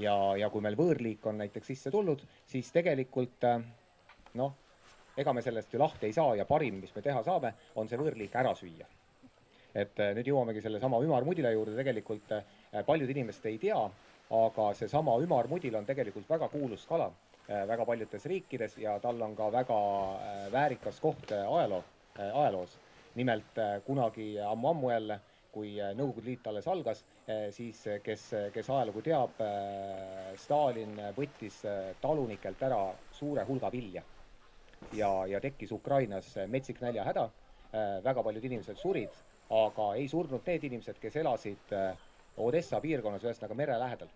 ja kui meil võõrliik on näiteks sisse tulnud, siis tegelikult noh, ega me sellest ju lahti ei saa ja parim, mis me teha saame, on see võõrliik ära süüa. Et nüüd jõuamegi selle sama ümarmudila juurde, tegelikult paljud inimesed ei tea, aga see sama ümarmudil on tegelikult väga kuulus kala väga paljudes riikides ja tal on ka väga väärikas koht ajaloos. Nimelt kunagi ammu jälle, kui Nõukogude Liit alles algas, siis kes ajalugu teab, Stalin võttis talunikelt ära suure hulga vilja ja tekkis Ukrainas metsik näljahäda. Väga paljud inimesed surid, aga ei surnud need inimesed, kes elasid Odessa piirkonnas, ühesõnaga mere lähedal.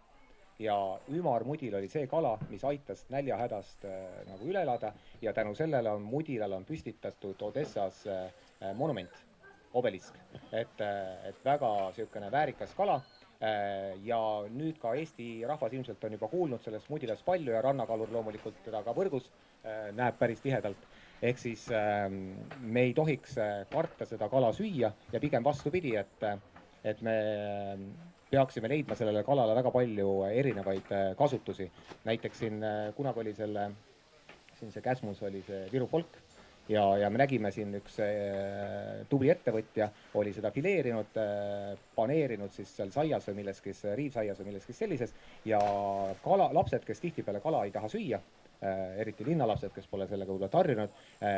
Ja ümarmudil oli see kala, mis aitas näljahädast nagu üle elada ja tänu sellele on mudilal on püstitatud Odessas monument, obelisk, et väga niisugune väärikas kala ja nüüd ka Eesti rahvas ilmselt on juba kuulnud sellest mudilast palju ja rannakalur loomulikult teda ka võrgus näeb päris tihedalt. Ehk siis me ei tohiks karta seda kala süüa ja pigem vastupidi, et me peaksime leidma sellele kalale väga palju erinevaid kasutusi. Näiteks siin kunagi oli siin see Käsmus oli see Viru Folk ja me nägime siin üks tubli ettevõtja oli seda fileerinud, paneerinud siis seal saias või milleski, riivsaias või milleski sellises ja lapsed, kes tihtipeale kala ei taha süüa, eriti linnalapsed, kes pole sellega võib-olla tarjunud,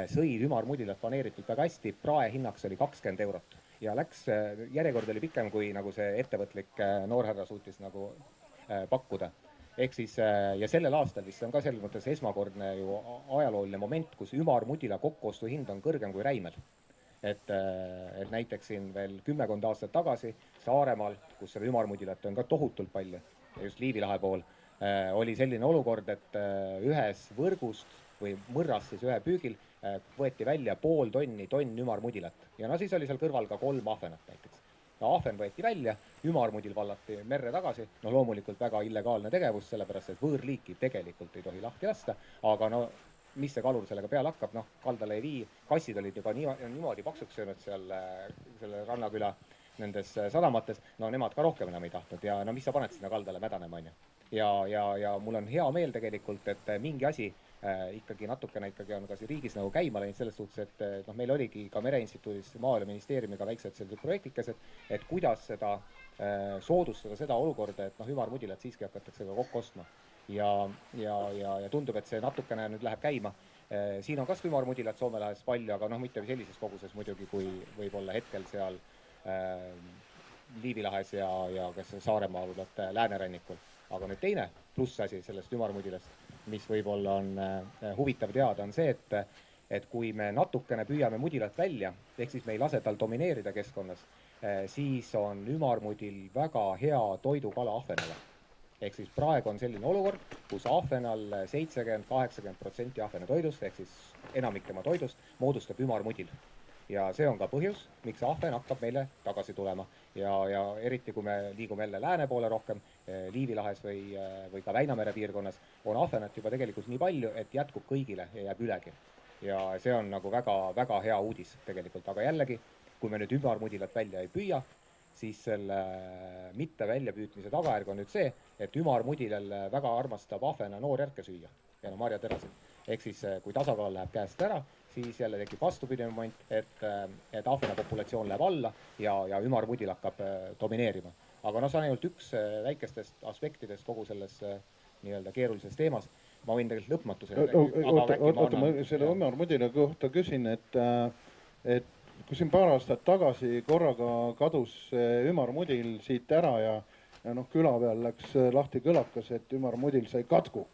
sõid ümarmudilat paneeritud väga hästi, praehinnaks oli 20 eurot ja järjekord oli pikem, kui nagu see ettevõtlik noorhärra suutis nagu pakkuda. Ehk siis, ja sellel aastal vist on ka selles mõttes esmakordne ju ajalooline moment, kus ümarmudila kokkuostu hind on kõrgem kui räimel. Et näiteks siin veel 10 aastat tagasi Saaremaal, kus seda ümarmudilat on ka tohutult palju, just Liivi lahe pool, oli selline olukord, et ühes võrgust või mõrras siis ühe püügil võeti välja pool tonn ümarmudilat. Ja siis oli seal kõrval ka 3 ahvenat näiteks. Ahven võeti välja, ümarmudil vallati merre tagasi, loomulikult väga illegaalne tegevus, sellepärast et võõrliiki tegelikult ei tohi lahti lasta, aga mis see kalur sellega peale hakkab, kaldale ei vii, kassid olid juba niimoodi paksuks söönud seal selle rannaküla nendes sadamates, nemad ka rohkem enam ei tahtnud ja mis sa paned sinna kaldale mädanema, on ju. Ja mul on hea meel tegelikult, et mingi asi ikkagi natukene on ka riigis nagu käima läinud selles suhtes, et meil oligi ka Mereinstituudis Maaeluministeeriumiga väiksed sellised projektikesed, et kuidas seda soodustada seda olukorda, et ümarmudilat siiski hakatakse ka kokku ostma. Ja tundub, et see natukene nüüd läheb käima. Siin on kas ümarmudilat Soome lahes palju, aga mitte sellises koguses muidugi, kui võib-olla hetkel seal Liivi lahes ja kas Saaremaa võib-olla läänerannikul. Aga nüüd teine plussasi sellest ümarmudilast, mis võib-olla on huvitav teada, on see, et kui me natukene püüame mudilat välja, ehk siis me ei lase tal domineerida keskkonnas, siis on ümarmudil väga hea toidukala ahvenale. Ehk siis praegu on selline olukord, kus ahvenal 70-80% ahvene toidust, ehk siis enamik tema toidust, moodustab ümarmudil. Ja see on ka põhjus, miks ahven hakkab meile tagasi tulema. Ja eriti kui me liigume jälle lääne poole rohkem, Liivi lahes või ka Väinamere piirkonnas, on ahvenat juba tegelikult nii palju, et jätkub kõigile ja jääb ülegi. Ja see on nagu väga, väga hea uudis tegelikult. Aga jällegi, kui me nüüd ümarmudilat välja ei püüa, siis selle mitte väljapüütmise tagajärg on nüüd see, et ümarmudilal väga armastab ahvena noorjärke süüa ja marjaterasid. Ehk siis, kui tasakaal läheb käest ära, siis jälle tekib vastupidine moment, et ahvena populatsioon läheb alla ja ümarmudil hakkab domineerima. Aga see on ainult üks väikestest aspektidest kogu selles nii-öelda keerulises teemas. Ma võin tegelikult lõpmatusele. Oota, ma selle ümarmudila kohta küsin, et kui siin paar aastat tagasi korraga kadus ümarmudil siit ära ja küla peal läks lahti kõlakas, et ümarmudil sai katku.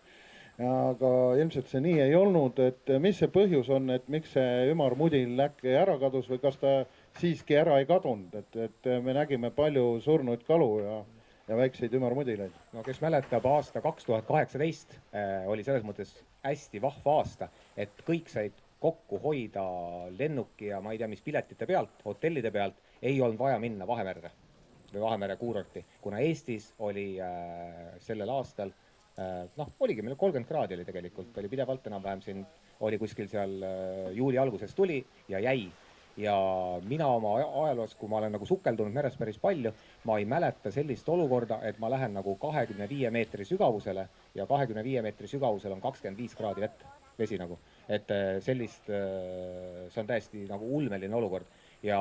Aga ilmselt see nii ei olnud, et mis see põhjus on, et miks see ümarmudil äkki ära kadus või kas ta siiski ära ei kadunud, et me nägime palju surnuid kalu ja väikseid ümarmudilaid. Kes mäletab aasta 2018 oli selles mõttes hästi vahva aasta, et kõik said kokku hoida lennuki ja ma ei tea, mis piletite pealt, hotellide pealt, ei olnud vaja minna Vahemerre või Vahemere kuurorti, kuna Eestis oli sellel aastal oligi meil 30 kraadi oli tegelikult, oli pidevalt enam-vähem siin, oli kuskil seal juuli alguses tuli ja jäi. ja mina oma ajaloos, kui ma olen nagu sukeldunud meres päris palju, ma ei mäleta sellist olukorda, et ma lähen nagu 25 meetri sügavusele ja 25 meetri sügavusel on 25 kraadi vett, vesi nagu. Et sellist, see on täiesti nagu ulmeline olukord. Ja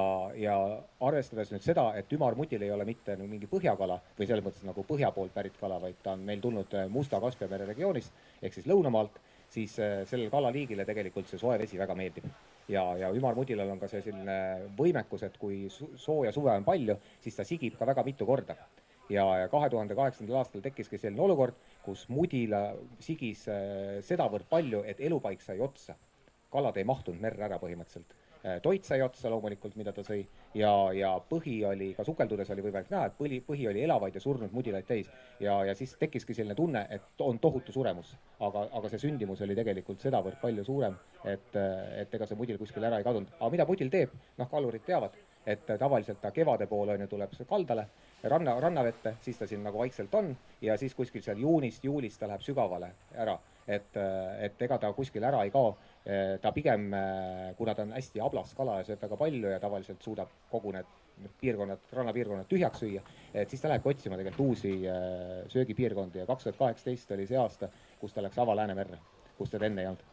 arvestades nüüd seda, et ümarmudil ei ole mitte mingi põhjakala või selles mõttes nagu põhja poolt pärit kala, vaid ta on meil tulnud Musta-Kaspia mere regioonist ehk siis lõunamaalt, siis sellel kalaliigile tegelikult see soe vesi väga meeldib. Ja ümarmudilal on ka see selline võimekus, et kui sooja suve on palju, siis ta sigib ka väga mitu korda. Ja 2008. aastal tekkiski selline olukord, kus mudila sigis sedavõrd palju, et elupaik sai otsa. Kalad ei mahtunud merre ära põhimõtteliselt. Toit sai otsa loomulikult, mida ta sõi, ja põhi oli, ka sukeldudes oli võimalik näha, et põhi oli elavaid ja surnud mudilaid täis. Ja siis tekkiski selline tunne, et on tohutu suremus. Aga see sündimus oli tegelikult sedavõrd palju suurem, et ega see mudil kuskil ära ei kadunud. Aga mida mudil teeb? Kalurid teavad, et tavaliselt ta kevade poole tuleb kaldale, rannavette, siis ta siin nagu vaikselt on, ja siis kuskil seal juulist ta läheb sügavale ära. Et ega ta kuskil ära ei kao. Ta pigem, kuna ta on hästi ablas kala ja sööb väga palju ja tavaliselt suudab kogu need rannapiirkonnad tühjaks süüa, et siis ta läheb otsima tegelikult uusi söögipiirkondi ja 2018 oli see aasta, kus ta läks Ava Läänemerre, kus teda enne ei olnud.